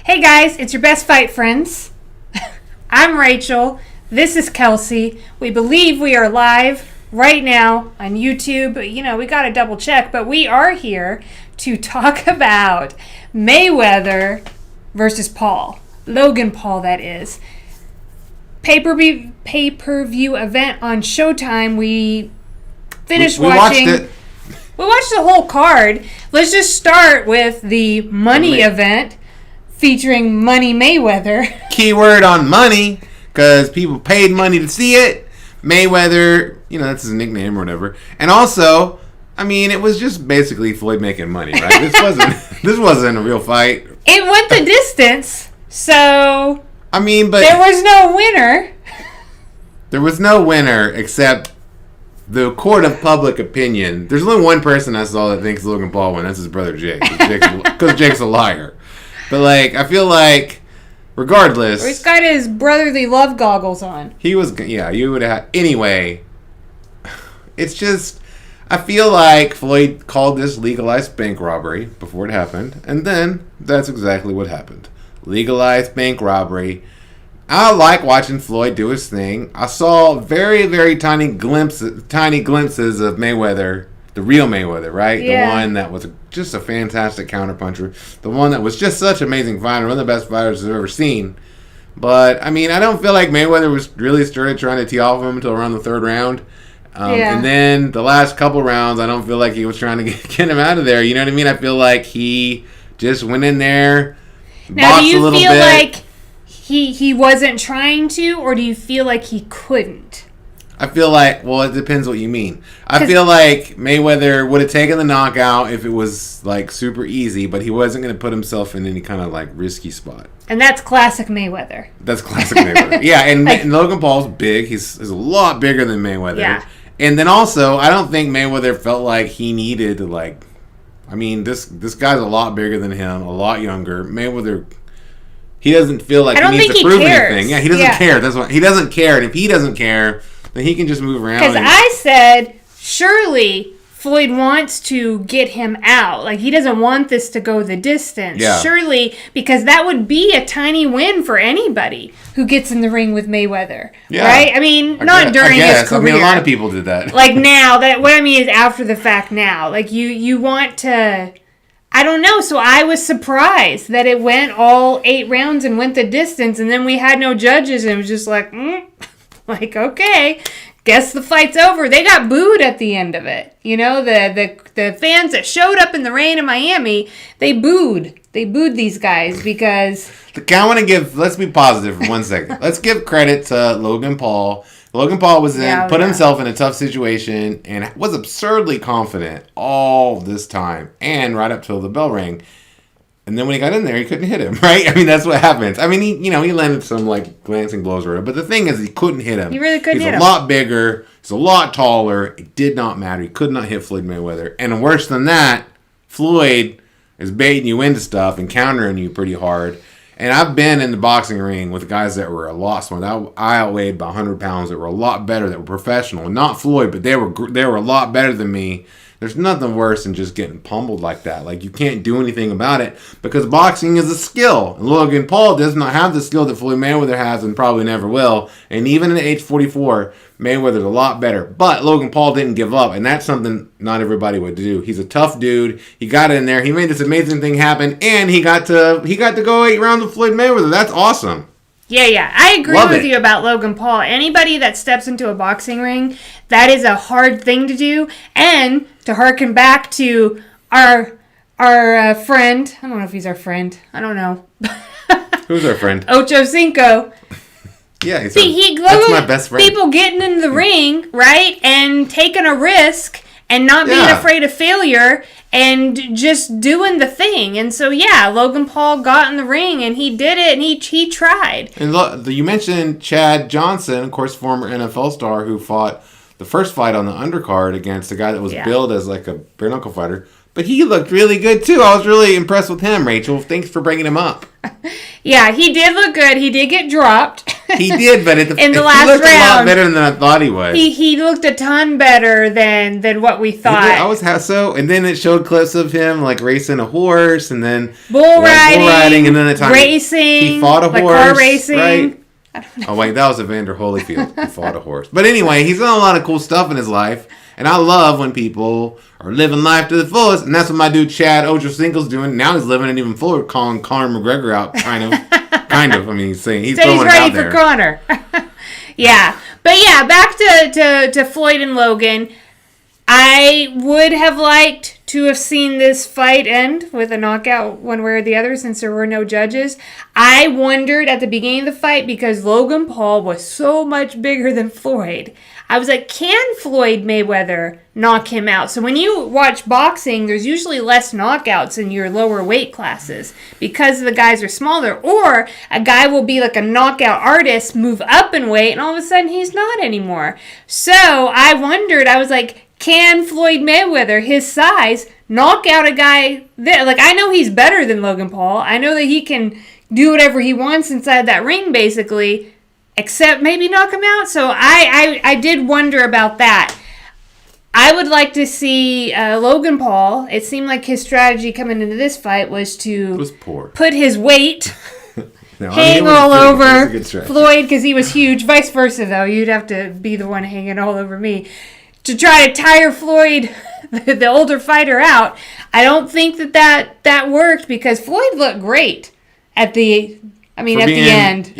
Hey guys, it's your best fight friends. I'm Rachel. This is Kelsey. We believe we are live right now on YouTube. We got to double check, but we are here to talk about Mayweather versus Paul. Logan Paul, that is. Pay-per-view event on Showtime. We finished watching. Watched it. We watched the whole card. Let's just start with the money event featuring Money Mayweather. Keyword on money, because people paid money to see it. Mayweather, that's his nickname or whatever. And also, it was just basically Floyd making money, right? This wasn't a real fight. It went the distance, so but there was no winner. There was no winner except the court of public opinion. There's only one person I saw that thinks Logan Paul won. That's his brother Jake, because Jake's a liar. But I feel like, regardless, He's got his brotherly love goggles on. He was, you would have. Anyway, it's just, I feel like Floyd called this legalized bank robbery before it happened, and then that's exactly what happened. Legalized bank robbery. I like watching Floyd do his thing. I saw very, very tiny glimpses of Mayweather, the real Mayweather, right? Yeah. The one that was just a fantastic counterpuncher. The one that was just such an amazing fighter, one of the best fighters I've ever seen. But, I don't feel like Mayweather was really started trying to tee off him until around the third round. And then the last couple rounds, I don't feel like he was trying to get him out of there. You know what I mean? I feel like he just went in there, boxed a little bit. Now, do you feel like he wasn't trying to, or do you feel like he couldn't? I feel like, it depends what you mean. I feel like Mayweather would have taken the knockout if it was, super easy, but he wasn't going to put himself in any kind of, risky spot. And that's classic Mayweather. That's classic Mayweather. Yeah, and Logan Paul's big. He's a lot bigger than Mayweather. Yeah. And then also, I don't think Mayweather felt like he needed to, this guy's a lot bigger than him, a lot younger. Mayweather, he doesn't feel like he needs to prove anything. Yeah, he doesn't care. That's why he doesn't care. And if he doesn't care, then he can just move around. Because I said, surely Floyd wants to get him out. He doesn't want this to go the distance. Yeah. Surely, because that would be a tiny win for anybody who gets in the ring with Mayweather. Yeah. Right? Not during his career. A lot of people did that. Now, what I mean is after the fact now. You want to... I don't know. So I was surprised that it went all 8 rounds and went the distance, and then we had no judges, and it was just okay, guess the fight's over. They got booed at the end of it. The fans that showed up in the rain in Miami, they booed. They booed these guys because... Let's be positive for 1 second. Let's give credit to Logan Paul. Logan Paul put himself in a tough situation and was absurdly confident all this time and right up till the bell rang. And then when he got in there, he couldn't hit him, right? That's what happens. He landed some glancing blows or whatever. But the thing is, he couldn't hit him. He really couldn't hit him. He's a lot bigger. He's a lot taller. It did not matter. He could not hit Floyd Mayweather. And worse than that, Floyd is baiting you into stuff and countering you pretty hard. And I've been in the boxing ring with guys that were a lot smaller. I outweighed by 100 pounds that were a lot better, that were professional. Not Floyd, but they were a lot better than me. There's nothing worse than just getting pummeled like that. You can't do anything about it because boxing is a skill. And Logan Paul does not have the skill that Floyd Mayweather has and probably never will. And even at age 44, Mayweather's a lot better. But Logan Paul didn't give up, and that's something not everybody would do. He's a tough dude. He got in there. He made this amazing thing happen, and he got to go 8 rounds with Floyd Mayweather. That's awesome. Yeah. I agree with you about Logan Paul. Anybody that steps into a boxing ring, that is a hard thing to do. And to harken back to our friend, I don't know if he's our friend. I don't know. Who's our friend? Ocho Cinco. Yeah, that's my best friend. People getting in the ring, right, and taking a risk and not being afraid of failure and just doing the thing. And so, Logan Paul got in the ring and he did it and he tried. And look, you mentioned Chad Johnson, of course, former NFL star who fought the first fight on the undercard against a guy that was billed as a bare knuckle fighter. But he looked really good, too. I was really impressed with him, Rachel. Thanks for bringing him up. Yeah, he did look good. He did get dropped. He did, but in the last he looked round, a lot better than I thought he was. He looked a ton better than what we thought. I was so, and then it showed clips of him like racing a horse, and then bull riding, and then the time racing, he fought a horse, car racing. Right? I don't know. Oh wait, that was Evander Holyfield. He fought a horse. But anyway, he's done a lot of cool stuff in his life, and I love when people are living life to the fullest, and that's what my dude Chad Ocho Cinco's doing. Now he's living it even fuller, calling Conor McGregor out, kind of. I mean, he's saying he's throwing it out there. He's ready for Conor. Yeah, but yeah, back to Floyd and Logan. I would have liked to have seen this fight end with a knockout one way or the other since there were no judges. I wondered at the beginning of the fight because Logan Paul was so much bigger than Floyd. I was like, can Floyd Mayweather knock him out? So when you watch boxing, there's usually less knockouts in your lower weight classes because the guys are smaller. Or a guy will be like a knockout artist, move up in weight, and all of a sudden he's not anymore. So I wondered, I was like, can Floyd Mayweather, his size, knock out a guy that, like, I know he's better than Logan Paul. I know that he can do whatever he wants inside that ring, basically, except maybe knock him out. So I did wonder about that. I would like to see Logan Paul. It seemed like his strategy coming into this fight was to put his weight hang all over Floyd because he was huge. Vice versa, though. You'd have to be the one hanging all over me to try to tire Floyd, the older fighter, out. I don't think that worked because Floyd looked great at the end.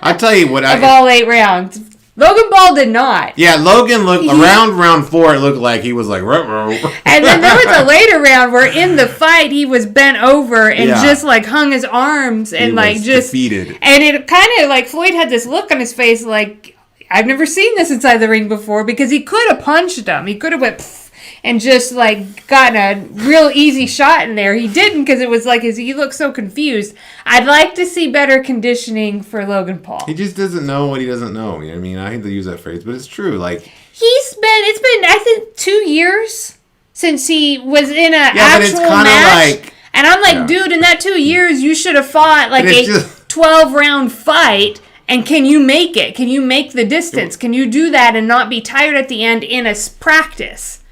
I tell you what, of all 8 rounds. Logan Paul did not. Yeah, Logan looked around round 4. It looked like he was like, ruh-roh. And then there was a later round where in the fight he was bent over and just like hung his arms and like just defeated. And it kind of like Floyd had this look on his face like, I've never seen this inside the ring before, because he could have punched him. He could have went and just like gotten a real easy shot in there. He didn't because it was like he looked so confused. I'd like to see better conditioning for Logan Paul. He just doesn't know what he doesn't know. You know what I mean? I hate to use that phrase, but it's true. Like it's been I think 2 years since he was in an actual match. Like, and I'm like, dude, in that 2 years you should have fought like a 12-round fight. And can you make it? Can you make the distance? Can you do that and not be tired at the end in a practice?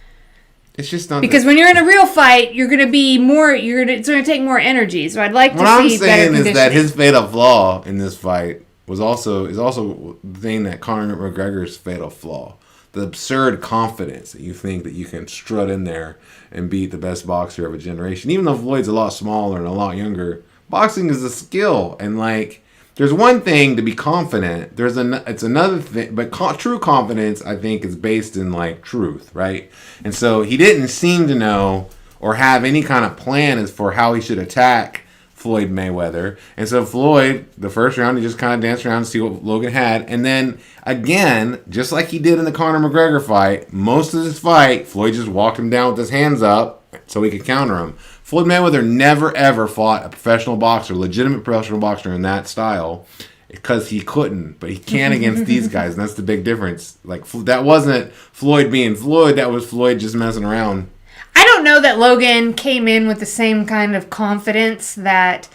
It's just not because when you're in a real fight, you're going to be more. It's going to take more energy. So I'd like to see better conditioning. What I'm saying is that his fatal flaw in this fight is also the thing that Conor McGregor's fatal flaw. The absurd confidence that you think that you can strut in there and beat the best boxer of a generation. Even though Floyd's a lot smaller and a lot younger, boxing is a skill, and like. There's one thing to be confident. It's another thing, but true confidence, I think, is based in like truth, right? And so he didn't seem to know or have any kind of plan as for how he should attack Floyd Mayweather. And so Floyd, the first round, he just kind of danced around and see what Logan had. And then again, just like he did in the Conor McGregor fight, most of this fight, Floyd just walked him down with his hands up so he could counter him. Floyd Mayweather never, ever fought a professional boxer, legitimate professional boxer in that style, because he couldn't. But he can against these guys, and that's the big difference. Like, that wasn't Floyd being Floyd. That was Floyd just messing around. I don't know that Logan came in with the same kind of confidence that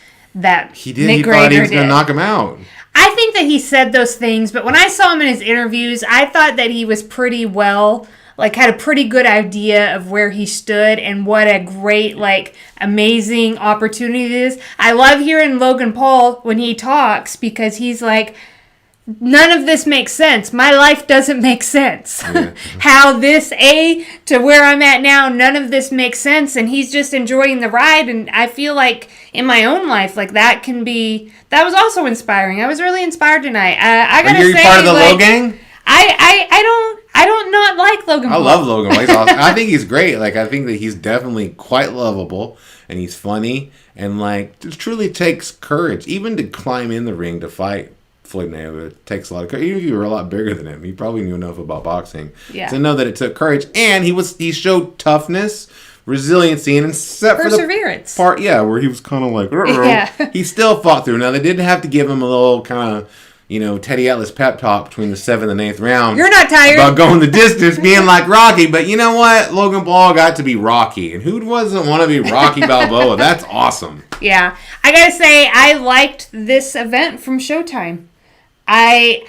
he did. He thought he was going to knock him out. I think that he said those things, but when I saw him in his interviews, I thought that he was pretty well... like, had a pretty good idea of where he stood and what a great, like, amazing opportunity it is. I love hearing Logan Paul when he talks because he's like, none of this makes sense. My life doesn't make sense. Yeah. How this to where I'm at now, none of this makes sense. And he's just enjoying the ride. And I feel like in my own life, like, that was also inspiring. I was really inspired tonight. I gotta say, part of the Low Gang? I don't not like Logan Paul. I love Logan Paul. He's awesome. I think he's great. Like, I think that he's definitely quite lovable, and he's funny, and like, it truly takes courage, even to climb in the ring to fight Floyd Mayweather. It takes a lot of courage. Even if you were a lot bigger than him, he probably knew enough about boxing to know that it took courage, and he showed toughness, resiliency, and except perseverance. For the part, where he was kind of like, he still fought through. Now they did have to give him a little kind of. Teddy Atlas pep talk between the 7th and 8th round. You're not tired. About going the distance, being like Rocky. But you know what? Logan Paul got to be Rocky. And who doesn't want to be Rocky Balboa? That's awesome. Yeah. I got to say, I liked this event from Showtime. I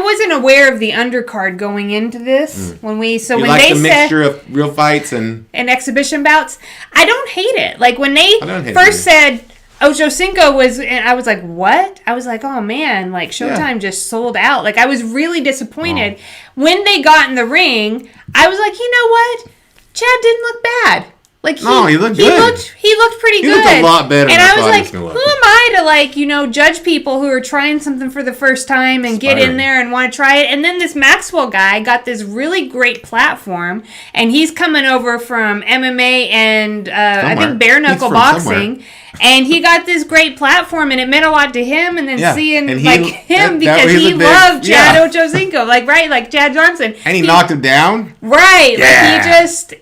wasn't aware of the undercard going into this when they the mixture of real fights and exhibition bouts. I don't hate it. Like when they first said Ocho Cinco was, and I was like, what? I was like, oh man, like Showtime just sold out. Like I was really disappointed. When they got in the ring, I was like, you know what? Chad didn't look bad. Like he looked good. He looked pretty good. He looked a lot better. And I was like, who am I to judge people who are trying something for the first time and get in there and want to try it? And then this Maxwell guy got this really great platform, and he's coming over from MMA and I think bare knuckle boxing. And he got this great platform, and it meant a lot to him. And then seeing him because he loved Chad Ocho Cinco, like Chad Johnson, and he knocked him down, right? Yeah.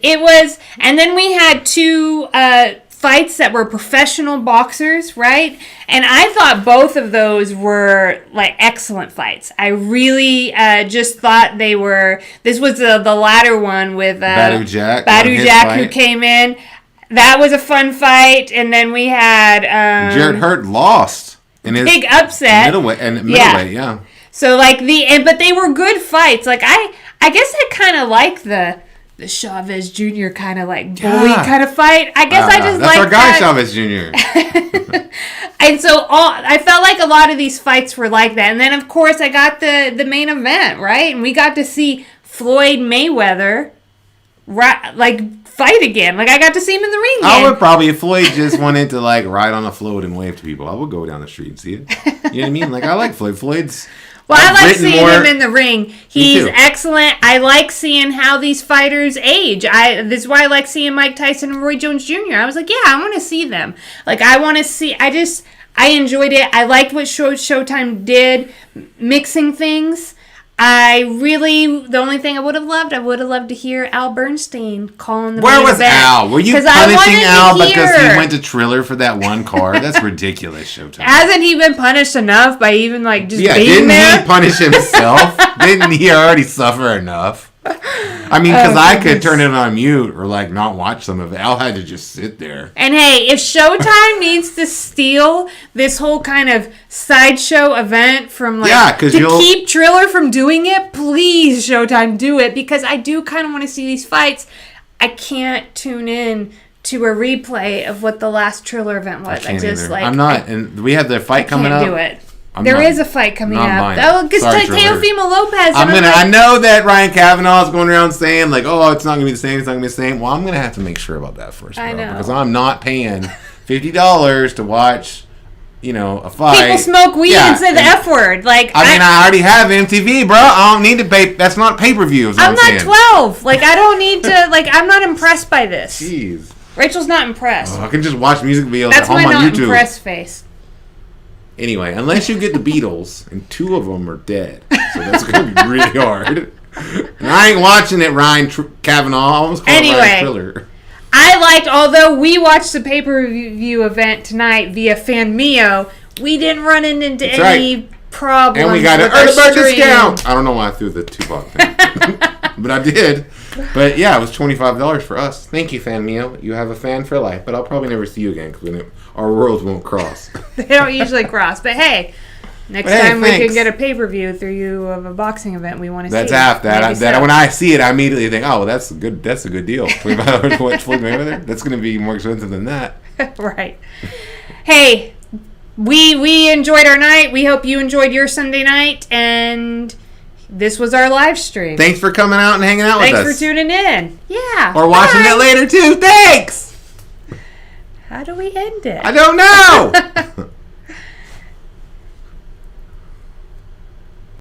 Like and then we had two fights that were professional boxers, right? And I thought both of those were like excellent fights. I really just thought they were. This was the latter one with Badu Jack who came in. That was a fun fight, and then we had Jarrett Hurt lost in his big upset middleweight. Yeah. So but they were good fights. Like I guess I kind of like the Chavez Jr. kind of like bully kind of fight. I guess I just like that's our guy Chavez Jr. And so I felt like a lot of these fights were like that. And then of course I got the main event, right? And we got to see Floyd Mayweather fight again. Like I got to see him in the ring again. I would probably, if Floyd just wanted to ride on a float and wave to people, I would go down the street and see it. You know what I mean? Like I like Floyd. Floyd's I like seeing him in the ring. He's excellent. I like seeing how these fighters age. This is why I like seeing Mike Tyson and Roy Jones Jr. I was like, yeah, I want to see them. Like I want to see. I enjoyed it. I liked what Showtime did, mixing things. The only thing I would have loved to hear Al Bernstein calling the main event. Where was Al? Were you punishing Al because he went to Triller for that one card? That's ridiculous, Showtime. Hasn't he been punished enough by even being there? Didn't he punish himself? Didn't he already suffer enough? I mean, because I could turn it on mute or not watch some of it. Al had to just sit there. And hey, if Showtime needs to steal this whole kind of sideshow event from keep Triller from doing it, please Showtime do it, because I do kind of want to see these fights. I can't tune in to a replay of what the last Triller event was. I'm not, and we have the fight coming up. I can't do it. There is a fight coming up. Oh, because Teofimo Lopez. I know that Ryan Kavanaugh is going around saying it's not going to be the same. It's not going to be the same. Well, I'm going to have to make sure about that first, bro, because I'm not paying $50 to watch, a fight. People smoke weed and say the F word. I already have MTV, bro. I don't need to pay. That's not pay-per-view. I'm not 12. I don't need to. I'm not impressed by this. Jeez. Rachel's not impressed. I can just watch music videos at home on YouTube. That's my not impressed face. Anyway, unless you get the Beatles, and two of them are dead. So that's going to be really hard. And I ain't watching it, Ryan Kavanaugh. I almost called it Ryan Triller. Although we watched the pay-per-view event tonight via FanMio, we didn't run into any problems. And we got an early bird discount. I don't know why I threw the Tupac thing. But I did. But yeah, it was $25 for us. Thank you, FanMio. You have a fan for life. But I'll probably never see you again because our worlds won't cross. They don't usually cross. But hey, next time we can get a pay-per-view through you of a boxing event we want to see. That's half that. When I see it, I immediately think, oh, well, that's a good deal. $25 to watch Floyd Mayweather? That's going to be more expensive than that. Right. Hey, we enjoyed our night. We hope you enjoyed your Sunday night. And this was our live stream. Thanks for coming out and hanging out with us. Thanks for tuning in. Yeah. Or watching it later, too. Thanks! How do we end it? I don't know!